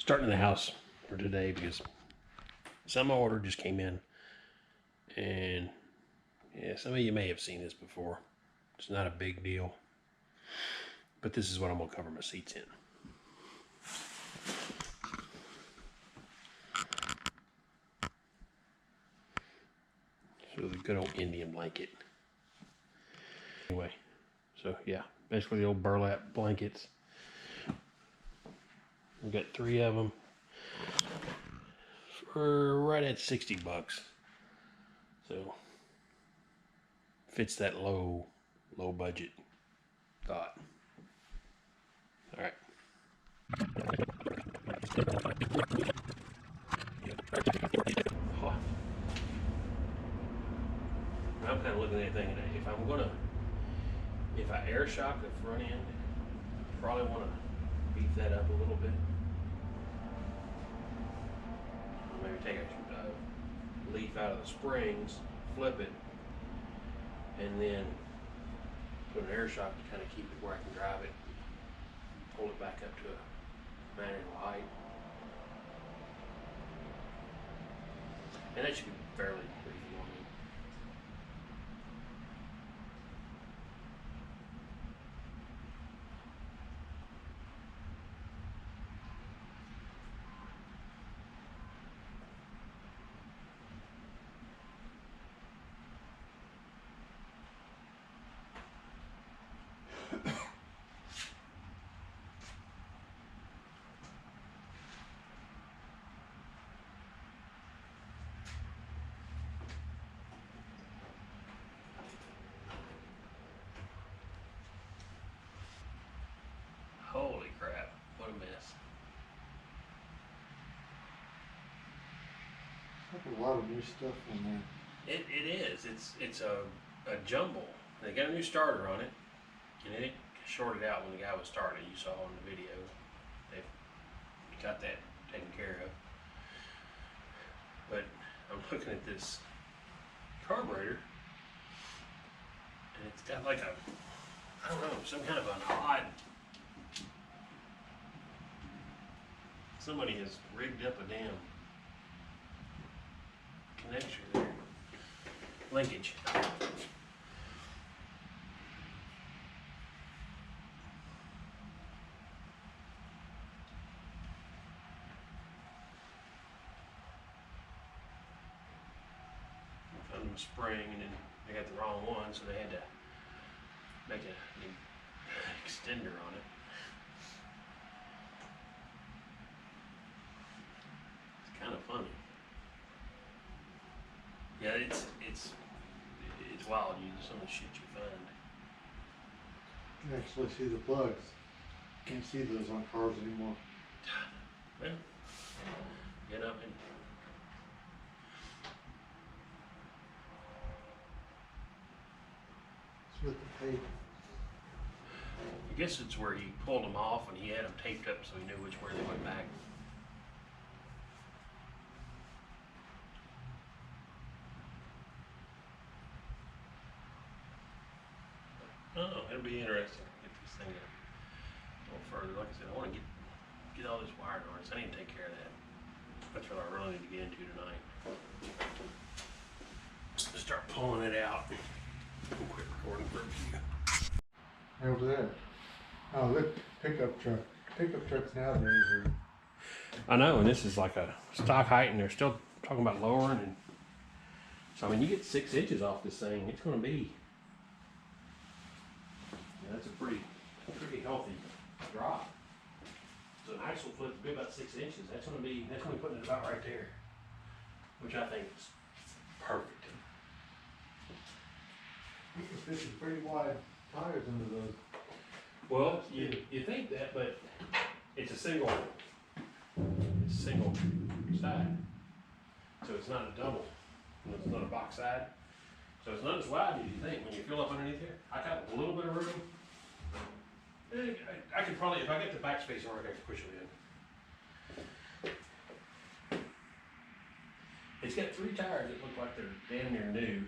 starting the house for today because some order just came in, and yeah, some of you may have seen this before. It's not a big deal, but this is what I'm gonna cover my seats in. So the good old Indian blanket. Anyway, so yeah, basically the old burlap blankets. We got 3 of them for right at $60. So fits that low budget thought. All right. Oh. I'm kind of looking at it thinking if I air shock the front end, probably want to beef that up a little bit. Maybe take a leaf out of the springs, flip it, and then put an air shock to kind of keep it where I can drive it, pull it back up to a manageable height. And that should be fairly easy on me. Holy crap, what a mess. There's a lot of new stuff in there. It is. It's a jumble. They got a new starter on it, and it shorted out when the guy was starting. You saw in the video. They got that taken care of. But I'm looking at this carburetor, and it's got like I don't know, some kind of an odd. Somebody has rigged up a damn connection there. Linkage. Found them a spring, and then they got the wrong one, so they had to make an extender on it. It's kind of funny. Yeah, it's wild. Some of the shit you find. You can actually see the plugs. Can't see those on cars anymore. Well, get up and It's with the tape. I guess it's where he pulled them off and he had them taped up so he knew which way they went back. Oh, it'll be interesting to get this thing a little further. Like I said, I want to get all this wiring harness. I need to take care of that. That's what I really need to get into tonight. Start pulling it out. We'll quit recording for a few. Over there. Oh, look, pickup truck. Pickup trucks nowadays are. I know, and this is like a stock height, and they're still talking about lowering. And so, I mean, you get 6 inches off this thing, it's going to be. Yeah, that's a pretty healthy drop. So an axle flip would be about 6 inches. That's going to be putting it about right there, which I think is perfect. You can fit some pretty wide tires into those. Well, you think that, but it's a single side, so it's not a double. It's not a box side, so it's not as wide as you think when you fill up underneath here. I got a little bit of room. I could probably, if I get the backspace on, I can push it in. It's got 3 tires that look like they're damn near new,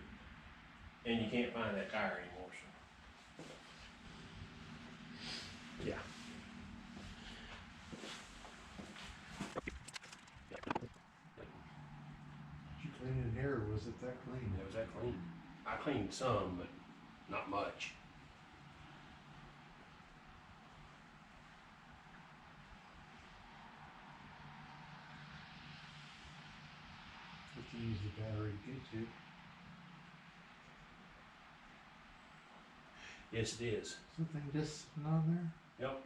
and you can't find that tire anymore. So. Yeah. that clean. It was that clean. I cleaned some, but not much. Have to use the battery to get to. Yes, it is. Something just sitting on there? Yep.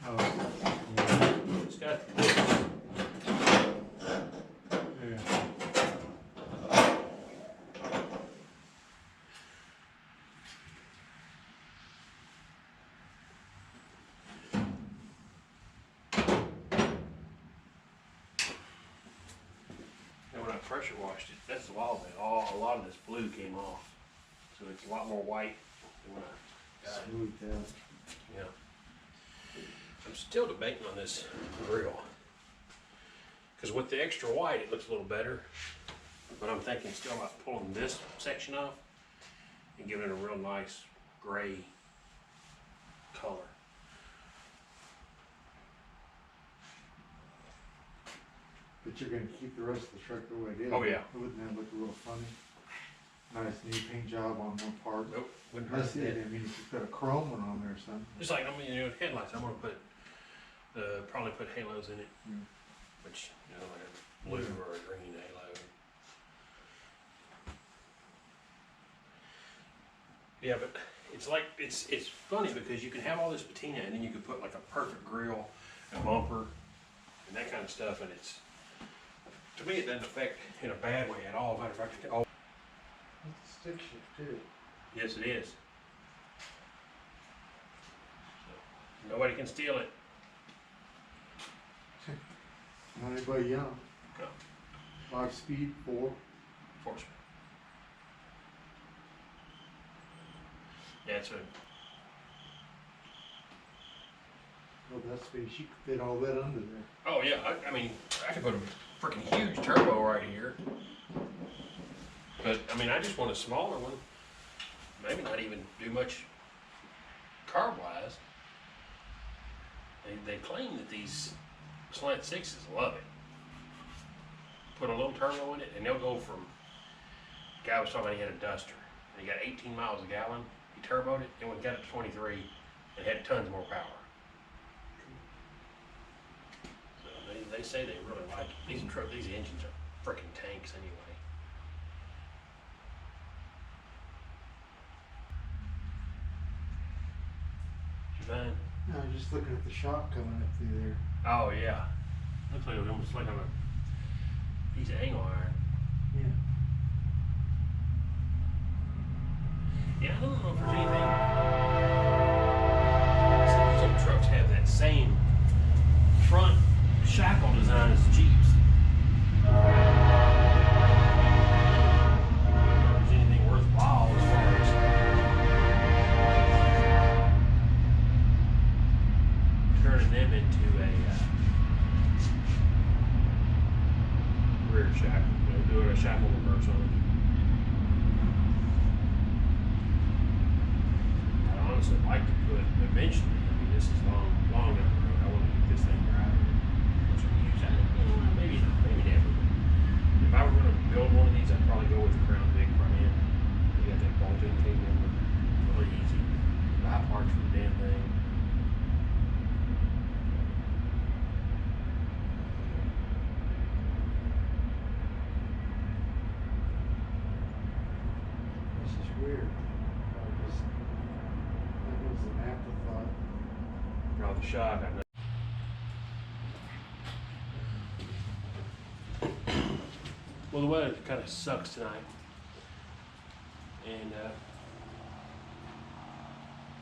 Oh, yeah. It's got Yeah. And when I pressure washed it, that's the wild thing. A lot of this blue came off. So it's a lot more white than when I got it. Smoothed out. Yeah. I'm still debating on this grill. Because with the extra white, it looks a little better. But I'm thinking still about pulling this section off and giving it a real nice gray color. But you're gonna keep the rest of the truck the way it is. Oh, yeah. Wouldn't that look a little funny? Nice new paint job on one part. Nope. Wouldn't That's hurt it. that. I mean, if you've got a chrome one on there or something. Just like, headlights, I'm gonna put, probably put halos in it. Mm. Which, like a blue or a green halo. Yeah, but it's like, it's funny because you can have all this patina and then you could put like a perfect grill, a bumper, and that kind of stuff, and it's, to me, it doesn't affect in a bad way at all. Matter of fact, It's a stick shift too. yes, it is. So, nobody can steal it. Not anybody young. No. 5-speed, 4. Force. Yeah, it's a, Oh, that's speed. She could fit all that under there. oh yeah, I mean, I could put a freaking huge turbo right here. But, I mean, I just want a smaller one. Maybe not even do much carb-wise. They claim that these slant sixes love it. Put a little turbo in it, and they'll go from, guy was talking about he had a Duster, and he got 18 miles a gallon. He turboed it, and when he got it to 23, it had tons more power. So they say they really like it. These engines are freaking tanks anyway. Fine. No, I was just looking at the shock coming up through there. Oh yeah. Looks like it was almost like on a piece of angle iron. Yeah. Yeah, I don't know if there's anything. Some trucks have that same front shackle design as the Jeeps. I don't know if there's anything worthwhile as far as turning them into a rear shackle, doing a shackle reverse on it. I honestly like to put eventually. I mean, this is long down the road. I want to get this thing driving. Which I use. Maybe not, maybe never. But if I were going to build one of these, I'd probably go with the Crown Vic front end. You got that bolt-in key number, really easy. Buy parts for the damn thing. This is weird. That was an afterthought. Draw the shock. I know. Well, the weather kind of sucks tonight, and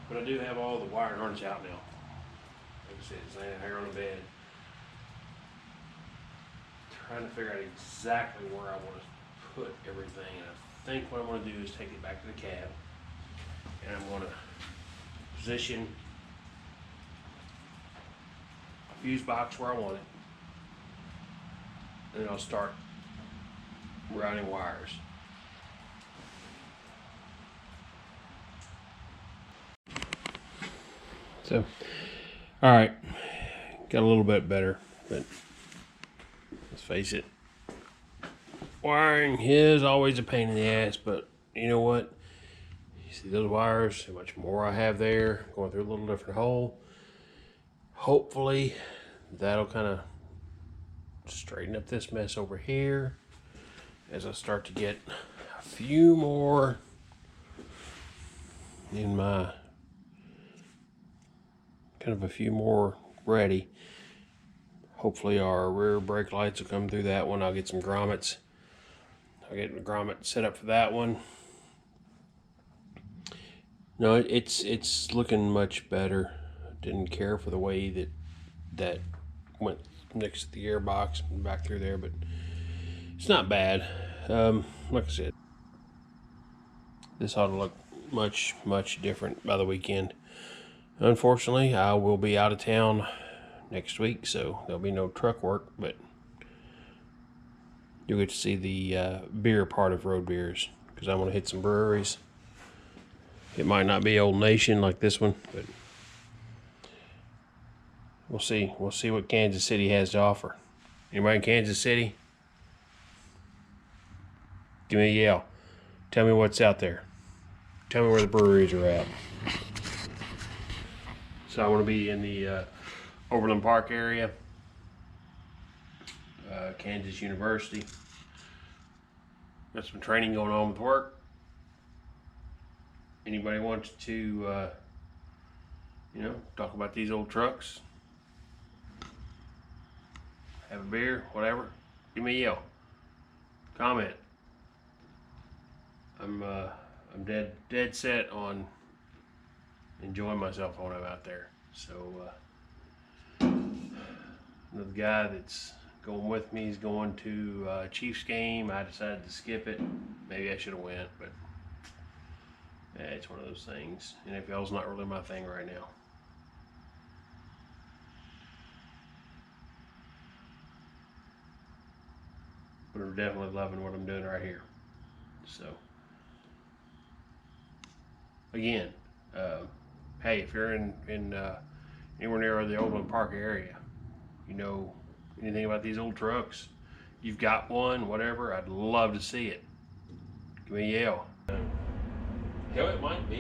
but I do have all the wire and harness out now. Like I said, it's laying here on the bed, trying to figure out exactly where I want to put everything. And I think what I'm going to do is take it back to the cab, and I'm going to position a fuse box where I want it, and then I'll start routing wires. So, all right, got a little bit better, but let's face it, wiring is always a pain in the ass. But you know what? You see those wires? How much more I have there, going through a little different hole. Hopefully, that'll kind of straighten up this mess over here as I start to get a few more in my ready. Hopefully our rear brake lights will come through that one. I'll get some grommets. I'll get the grommet set up for that one. No, it's looking much better. Didn't care for the way that went next to the gearbox and back through there, but it's not bad. Like I said, this ought to look much different by the weekend. Unfortunately, I will be out of town next week, so there'll be no truck work, but you'll get to see the beer part of Road Beers, because I'm going to hit some breweries. It might not be Old Nation like this one, but we'll see. We'll see what Kansas City has to offer. Anybody in Kansas City? Give me a yell. Tell me what's out there. Tell me where the breweries are at. So I want to be in the Overland Park area, Kansas University. Got some training going on with work. Anybody wants to, talk about these old trucks, have a beer, whatever, give me a yell. Comment. I'm dead set on enjoying myself when I'm out there. So another guy that's going with me is going to Chiefs game. I decided to skip it. Maybe I should have went, but it's one of those things. NFL's not really my thing right now. But I'm definitely loving what I'm doing right here. So, again, hey, if you're in anywhere near the Overland Park area, you know anything about these old trucks, you've got one, whatever, I'd love to see it. Give me a yell. Hell, it might be.